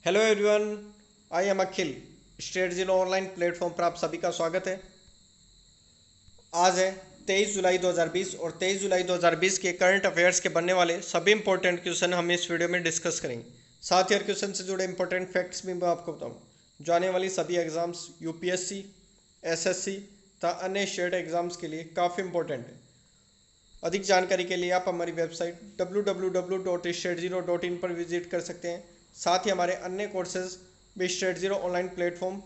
Hello everyone, I am Akhil. State जिलो online platform पर आप सभी का स्वागत है। आज है 23 जुलाई 2020 और 23 जुलाई 2020 के करंट अफेयर्स के बनने वाले सभी इंपॉर्टेंट क्वेश्चन हम इस वीडियो में डिस्कस करेंगे। साथ ही हर क्वेश्चन से जुड़े इंपॉर्टेंट फैक्ट्स भी मैं आपको बताऊंगा। जो आने वाली सभी एग्जाम्स यूपीएससी, एसएससी तथा अन्य स्टेट एग्जाम्स के लिए काफ़ी इंपॉर्टेंट है। अधिक जानकारी के लिए आप हमारी वेबसाइट www.stateZero.in पर विजिट कर सकते हैं। साथ ही हमारे अन्य कोर्सेज भी स्टेट जीरो ऑनलाइन प्लेटफॉर्म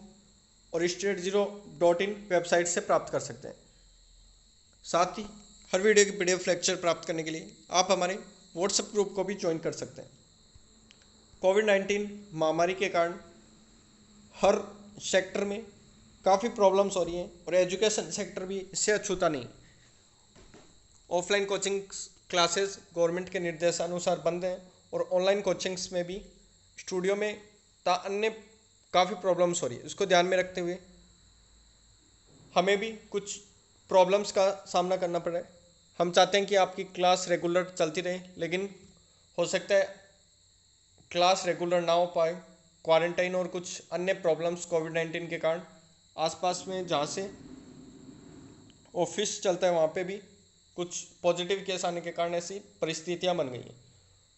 और StateZero.in वेबसाइट से प्राप्त कर सकते हैं। साथ ही हर वीडियो की PDF लेक्चर प्राप्त करने के लिए आप हमारे व्हाट्सएप ग्रुप को भी ज्वाइन कर सकते हैं। कोविड-19 महामारी के कारण हर सेक्टर में काफ़ी प्रॉब्लम्स हो रही हैं और एजुकेशन सेक्टर भी इससे अछूता नहीं। ऑफलाइन कोचिंग क्लासेस गवर्नमेंट के निर्देशानुसार बंद हैं और ऑनलाइन कोचिंग्स में भी स्टूडियो में अन्य काफ़ी प्रॉब्लम्स हो रही है। इसको ध्यान में रखते हुए हमें भी कुछ प्रॉब्लम्स का सामना करना पड़ रहा है। हम चाहते हैं कि आपकी क्लास रेगुलर चलती रहे, लेकिन हो सकता है क्लास रेगुलर ना हो पाए। क्वारंटाइन और कुछ अन्य प्रॉब्लम्स कोविड-19 के कारण आसपास में जहाँ से ऑफिस चलता है वहाँ पे भी कुछ पॉजिटिव केस आने के कारण ऐसी परिस्थितियाँ बन गई हैं।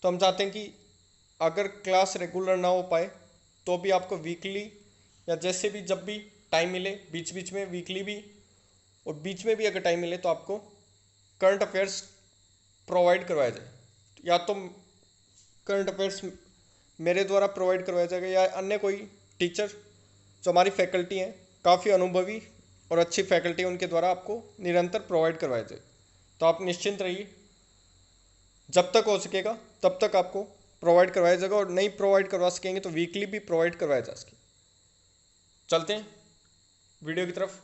तो हम चाहते हैं कि अगर क्लास रेगुलर ना हो पाए तो भी आपको वीकली या जैसे भी जब भी टाइम मिले, बीच बीच में वीकली भी और बीच में भी अगर टाइम मिले तो आपको करंट अफेयर्स प्रोवाइड करवाया जाए। या तो करंट अफेयर्स मेरे द्वारा प्रोवाइड करवाया जाएगा या अन्य कोई टीचर जो हमारी फैकल्टी हैं, काफ़ी अनुभवी और अच्छी फैकल्टी है, उनके द्वारा आपको निरंतर प्रोवाइड करवाया जाए। तो आप निश्चिंत रहिए, जब तक हो सकेगा तब तक आपको प्रोवाइड करवाया जाएगा और नहीं प्रोवाइड करवा सकेंगे तो वीकली भी प्रोवाइड करवाया जा सके। चलते हैं वीडियो की तरफ।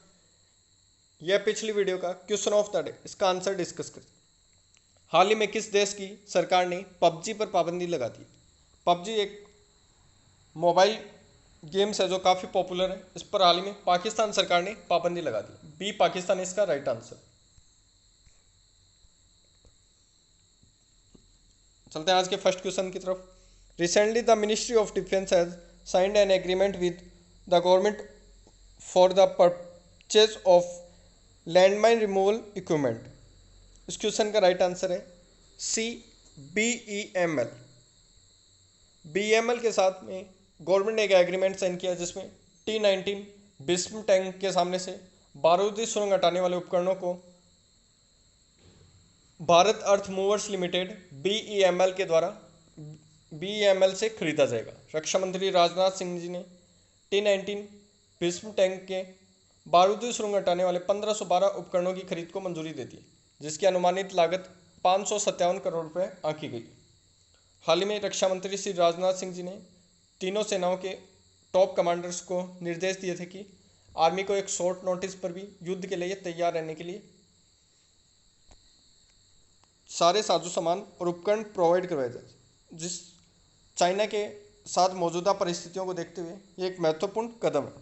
यह पिछली वीडियो का क्वेश्चन ऑफ द डे, इसका आंसर डिस्कस करते हैं। हाल ही में किस देश की सरकार ने पबजी पर पाबंदी लगा दी? पबजी एक मोबाइल गेम्स है जो काफ़ी पॉपुलर है। इस पर हाल ही में पाकिस्तान सरकार ने पाबंदी लगा दी। बी पाकिस्तान इसका राइट आंसर। चलते हैं आज के फर्स्ट क्वेश्चन की तरफ। Recently the ministry of defence has signed an agreement with the government for the purchase of landmine removal equipment. इस क्वेश्चन का राइट आंसर है सी BEML। BEML के साथ में गवर्नमेंट ने एक एग्रीमेंट साइन किया जिसमें T-19 बिस्म टैंक के सामने से बारूदी सुरंग हटाने वाले उपकरणों को भारत अर्थ मूवर्स लिमिटेड BEML के द्वारा BEML से खरीदा जाएगा। रक्षा मंत्री राजनाथ सिंह जी ने T-19 बिस्म टैंक के बारूदी सुरंग हटाने वाले 1512 उपकरणों की खरीद को मंजूरी दे दी, जिसकी अनुमानित लागत 557 करोड़ रुपये आंकी गई। हाल ही में रक्षा मंत्री श्री राजनाथ सिंह जी ने तीनों सेनाओं के टॉप कमांडर्स को निर्देश दिए थे कि आर्मी को एक शॉर्ट नोटिस पर भी युद्ध के लिए तैयार रहने के लिए सारे साजो सामान और उपकरण प्रोवाइड करवाए जाए। जिस चाइना के साथ मौजूदा परिस्थितियों को देखते हुए ये एक महत्वपूर्ण कदम है।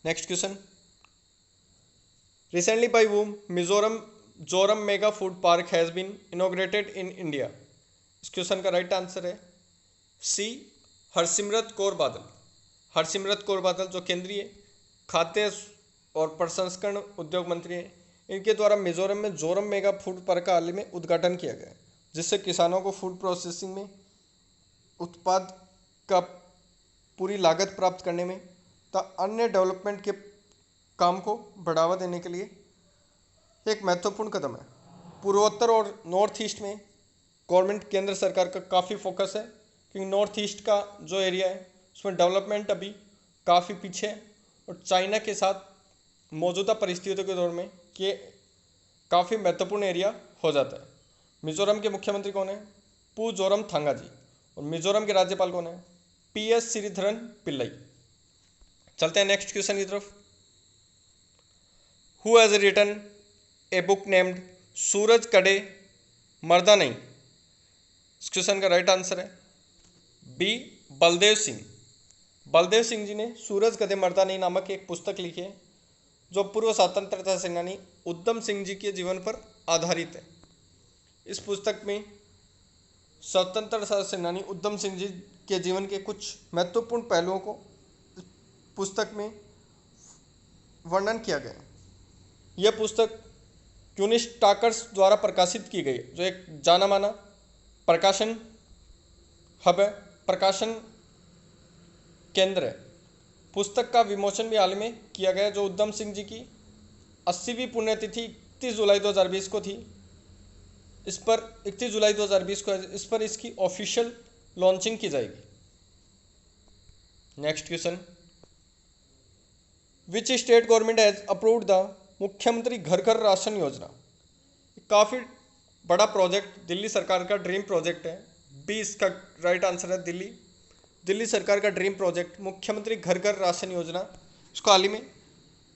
Next question. Recently by whom Mizoram Zoram mega food park has been inaugurated in India. इस क्वेश्चन का राइट आंसर है सी हरसिमरत कौर बादल। हरसिमरत कौर बादल जो केंद्रीय खाद्य और प्रसंस्करण उद्योग मंत्री हैं, इनके द्वारा मिजोरम में जोरम मेगा फूड पार्क का हाल ही में उद्घाटन किया गया है, जिससे किसानों को फूड प्रोसेसिंग में उत्पाद का पूरी लागत प्राप्त करने में तथा अन्य डेवलपमेंट के काम को बढ़ावा देने के लिए एक महत्वपूर्ण कदम है। पूर्वोत्तर और नॉर्थ ईस्ट में गवर्नमेंट केंद्र सरकार का काफ़ी फोकस है, क्योंकि नॉर्थ ईस्ट का जो एरिया है उसमें डेवलपमेंट अभी काफ़ी पीछे है और चाइना के साथ मौजूदा परिस्थितियों के दौर में ये काफ़ी महत्वपूर्ण एरिया हो जाता है। मिजोरम के मुख्यमंत्री कौन है? पू जोरम थांगा जी। और मिजोरम के राज्यपाल कौन है? PS श्रीधरन पिल्लई। चलते हैं नेक्स्ट क्वेश्चन की तरफ। Who has written a book named Suraj Kade Marda Nahin. इस क्वेश्चन का राइट आंसर है बी बलदेव सिंह। बलदेव सिंह जी ने सूरज कदे मर्दा नहीं नामक एक पुस्तक लिखी है, जो पूर्व स्वतंत्रता सेनानी उधम सिंह जी के जीवन पर आधारित है। इस पुस्तक में स्वतंत्रता सेनानी उधम सिंह जी के जीवन के कुछ महत्वपूर्ण पहलुओं को पुस्तक में वर्णन किया गया। यह पुस्तक क्यूनिस्ट टाकर्स द्वारा प्रकाशित की गई, जो एक जाना माना प्रकाशन हब है, प्रकाशन केंद्र है। पुस्तक का विमोचन भी हाल में किया गया, जो उधम सिंह जी की 80वीं पुण्यतिथि 31 जुलाई 2020 को थी। इस पर 31 जुलाई 2020 को इस पर इसकी ऑफिशियल लॉन्चिंग की जाएगी। Next question, which state government has approved the मुख्यमंत्री घर घर राशन योजना। काफ़ी बड़ा प्रोजेक्ट, दिल्ली सरकार का ड्रीम प्रोजेक्ट है। बी इसका राइट आंसर है दिल्ली। दिल्ली सरकार का ड्रीम प्रोजेक्ट मुख्यमंत्री घर घर राशन योजना, इसको हाल ही में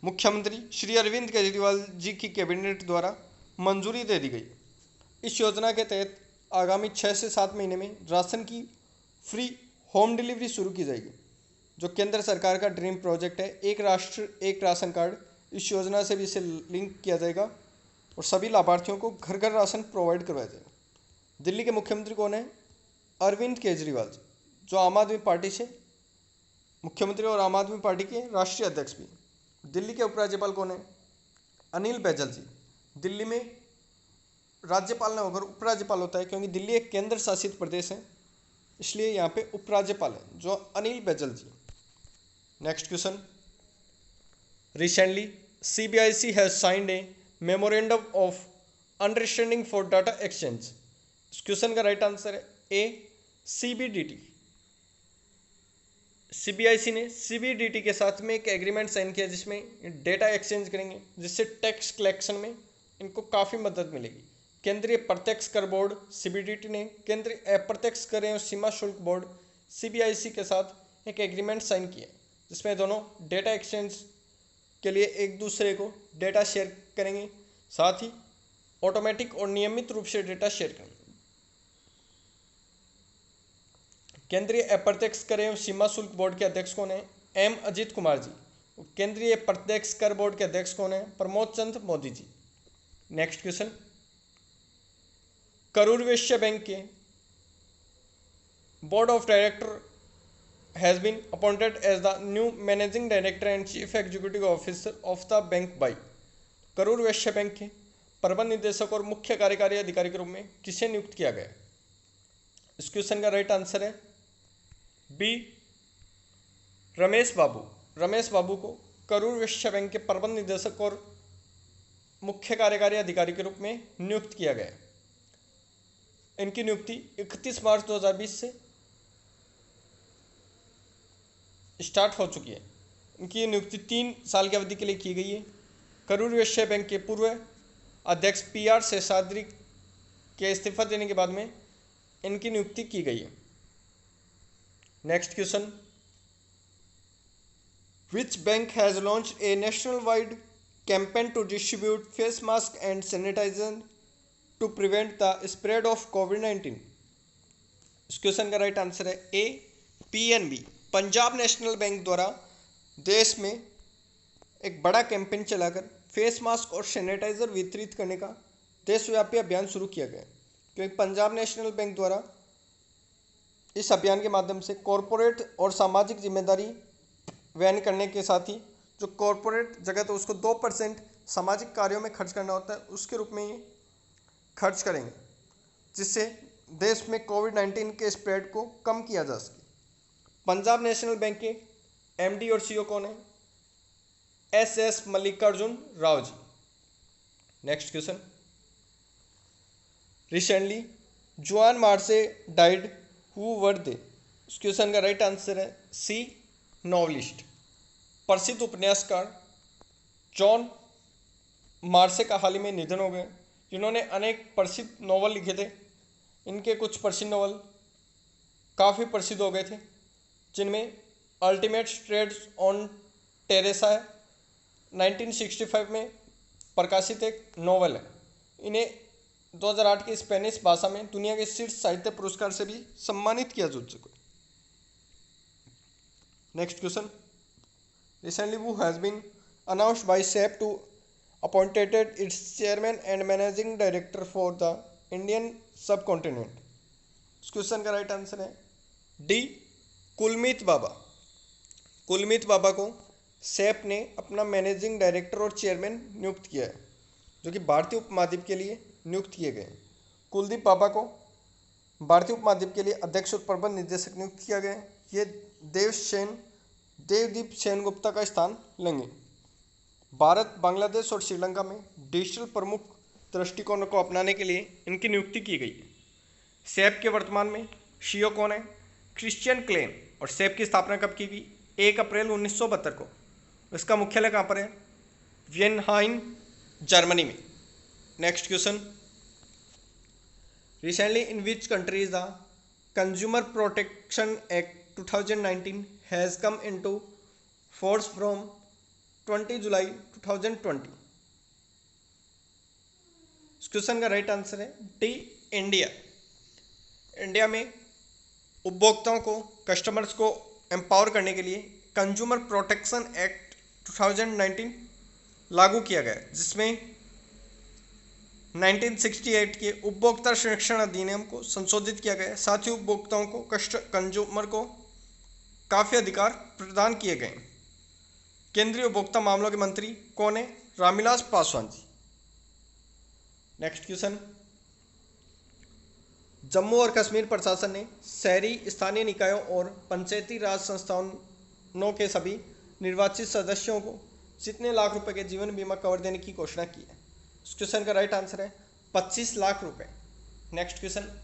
मुख्यमंत्री श्री अरविंद केजरीवाल जी की कैबिनेट द्वारा मंजूरी दे दी गई। इस योजना के तहत आगामी 6 से 7 महीने में राशन की फ्री होम डिलीवरी शुरू की जाएगी, जो केंद्र सरकार का ड्रीम प्रोजेक्ट है। एक राष्ट्र एक राशन कार्ड, इस योजना से भी इसे लिंक किया जाएगा और सभी लाभार्थियों को घर घर राशन प्रोवाइड करवाया जाएगा। दिल्ली के मुख्यमंत्री कौन है? अरविंद केजरीवाल, जो आम आदमी पार्टी से मुख्यमंत्री और आम आदमी पार्टी के राष्ट्रीय अध्यक्ष भी। दिल्ली के उपराज्यपाल कौन है? अनिल बैजल जी। दिल्ली में राज्यपाल न होकर उपराज्यपाल होता है, क्योंकि दिल्ली एक केंद्र शासित प्रदेश है, इसलिए यहाँ पे उपराज्यपाल है, जो Anil Baijal ji. Next question, recently CBIC has signed a memorandum of understanding for data exchange. इस क्वेश्चन का राइट आंसर है ए, CBDT। CBIC ने CBDT के साथ में एक एग्रीमेंट साइन किया, जिसमें डेटा एक्सचेंज करेंगे, जिससे टैक्स कलेक्शन में इनको काफ़ी मदद मिलेगी। केंद्रीय प्रत्यक्ष कर बोर्ड CBDT ने केंद्रीय अप्रत्यक्ष कर एवं सीमा शुल्क बोर्ड CBIC के साथ एक एग्रीमेंट साइन किया, जिसमें दोनों डेटा एक्सचेंज के लिए एक दूसरे को डेटा शेयर करेंगे, साथ ही ऑटोमेटिक और नियमित रूप से डेटा शेयर करेंगे। केंद्रीय अप्रत्यक्ष कर एवं सीमा शुल्क बोर्ड के अध्यक्ष कौन है? M अजीत कुमार जी। केंद्रीय प्रत्यक्ष कर बोर्ड के अध्यक्ष कौन है? Pramod Chandra Modi ji. Next question, Karur Vysya bank के board of director has been appointed as the new managing director and chief executive officer of the bank by. Karur Vysya bank के प्रबंध निदेशक और मुख्य कार्यकारी अधिकारी के रूप में किसे नियुक्त किया गया? इस क्वेश्चन का राइट आंसर है बी, रमेश बाबू। रमेश बाबू को करूर वैश्य बैंक के प्रबंध निदेशक और मुख्य कार्यकारी अधिकारी के रूप में नियुक्त किया गया। इनकी नियुक्ति 31 मार्च 2020 से स्टार्ट हो चुकी है। इनकी नियुक्ति 3 साल की अवधि के लिए की गई है। करूर वैश्य बैंक के पूर्व अध्यक्ष PR शेषाद्री के इस्तीफा देने के बाद में इनकी नियुक्ति की गई है। Next question, which bank has launch a national wide campaign to distribute face mask and sanitizer to prevent the spread of कोविड-19। इस क्वेश्चन का राइट आंसर है ए, PNB। पंजाब नेशनल बैंक द्वारा देश में एक बड़ा कैंपेन चलाकर फेस मास्क और सैनिटाइजर वितरित करने का देशव्यापी अभियान शुरू किया गया, क्योंकि पंजाब नेशनल बैंक द्वारा इस अभियान के माध्यम से कॉरपोरेट और सामाजिक जिम्मेदारी वहन करने के साथ ही जो कॉरपोरेट जगत है उसको 2% सामाजिक कार्यों में खर्च करना होता है, उसके रूप में ये खर्च करेंगे, जिससे देश में कोविड-19 के स्प्रेड को कम किया जा सके। पंजाब नेशनल बैंक के MD और CEO कौन है? SS Mallikarjun Rao ji. Next question, recently जुआन मार्से डाइड, हु वर दे? इस क्वेश्चन का राइट आंसर है C, नॉवलिस्ट। प्रसिद्ध उपन्यासकार जॉन मार्से का हाल ही में निधन हो गया, जिन्होंने अनेक प्रसिद्ध नॉवल लिखे थे। इनके कुछ प्रसिद्ध नॉवल काफ़ी प्रसिद्ध हो गए थे, जिनमें अल्टीमेट स्ट्रेड्स ऑन टेरेसा है, 1965 में प्रकाशित एक नॉवल है। इन्हें 2008 की स्पेनिश भाषा में दुनिया के शीर्ष साहित्य पुरस्कार से भी सम्मानित किया जा चुका है। Next question, recently who has been announced by SAP to appointed its chairman and managing director for the Indian subcontinent। इस क्वेश्चन का राइट आंसर है डी कुलमीत बाबा। कुलमीत बाबा को सैप ने अपना मैनेजिंग डायरेक्टर और चेयरमैन नियुक्त किया है, जो कि भारतीय उपमहाद्वीप के लिए नियुक्त किए गए। कुलदीप बाबा को भारतीय उपमहाद्वीप के लिए अध्यक्ष और प्रबंध निदेशक नियुक्त किया गया है। ये देवदीप सेन गुप्ता का स्थान लेंगे। भारत, बांग्लादेश और श्रीलंका में डिजिटल प्रमुख दृष्टिकोणों को अपनाने के लिए इनकी नियुक्ति की गई है। सैप के वर्तमान में सीईओ कौन है? Christian Klein. और सैप की स्थापना कब की गई? 1 अप्रैल 1972 को। इसका मुख्यालय कहाँ पर है? वियनहाइन, जर्मनी में। Next question, recently in which countries the consumer protection act 2019 has come into force from 20 जुलाई 2020? इस क्वेश्चन का राइट आंसर है डी इंडिया। इंडिया में उपभोक्ताओं को, कस्टमर्स को एम्पावर करने के लिए कंज्यूमर प्रोटेक्शन एक्ट 2019 लागू किया गया है, जिसमें 1968 के उपभोक्ता संरक्षण अधिनियम को संशोधित किया गया है। साथ ही उपभोक्ताओं को, कंज्यूमर को काफ़ी अधिकार प्रदान किए गए। केंद्रीय उपभोक्ता मामलों के मंत्री कौन है? रामविलास पासवान जी। नेक्स्ट क्वेश्चन, जम्मू और कश्मीर प्रशासन ने शहरी स्थानीय निकायों और पंचायती राज संस्थानों के सभी निर्वाचित सदस्यों को जितने लाख रुपए के जीवन बीमा कवर देने की घोषणा की है? इस क्वेश्चन का राइट आंसर है 25 लाख रुपए। नेक्स्ट क्वेश्चन,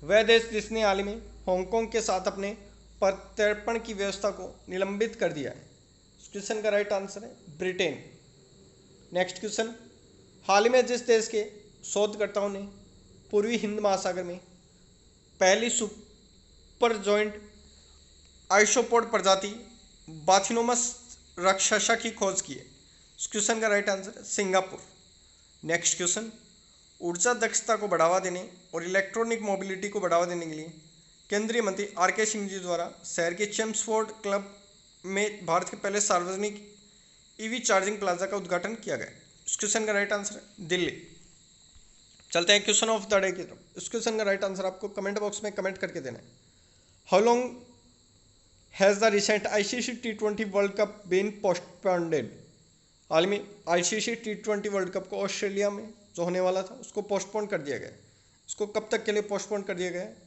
वह देश जिसने हाल ही में हांगकांग के साथ अपने प्रत्यर्पण की व्यवस्था को निलंबित कर दिया है? इस क्वेश्चन का राइट आंसर है ब्रिटेन। नेक्स्ट क्वेश्चन, हाल ही में जिस देश के शोधकर्ताओं ने पूर्वी हिंद महासागर में पहली सुपर जॉइंट आइसोपोड प्रजाति बाथिनोमस राक्षसा की खोज की है? इस क्वेश्चन का राइट आंसर है सिंगापुर। नेक्स्ट क्वेश्चन, ऊर्जा दक्षता को बढ़ावा देने और इलेक्ट्रॉनिक मोबिलिटी को बढ़ावा देने के लिए केंद्रीय मंत्री आर.के. सिंह जी द्वारा शहर के चेम्सफोर्ड क्लब में भारत के पहले सार्वजनिक ईवी चार्जिंग प्लाजा का उद्घाटन किया गया। इस क्वेश्चन का राइट आंसर है दिल्ली। चलते हैं क्वेश्चन ऑफ द डे की तरफ। इस क्वेश्चन का राइट आंसर आपको कमेंट बॉक्स में कमेंट करके देना है। How long has the recent ICC T20 world cup been postponed? हाल में आईसीसी T20 वर्ल्ड कप को ऑस्ट्रेलिया में जो होने वाला था उसको पोस्टपोन कर दिया गया है। इसको कब तक के लिए पोस्टपोन कर दिया गया है?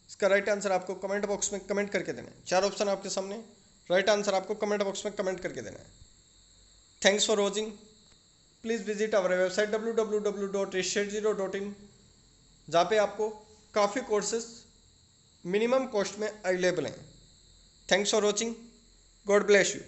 इसका राइट आंसर आपको कमेंट बॉक्स में कमेंट करके देना है। 4 ऑप्शन आपके सामने, राइट आंसर आपको कमेंट बॉक्स में कमेंट करके देना है। Thanks for watching. Please visit our website www.researchzero.in, जहाँ पे आपको काफ़ी कोर्सेज मिनिमम कॉस्ट में अवेलेबल हैं। Thanks for watching. God bless you.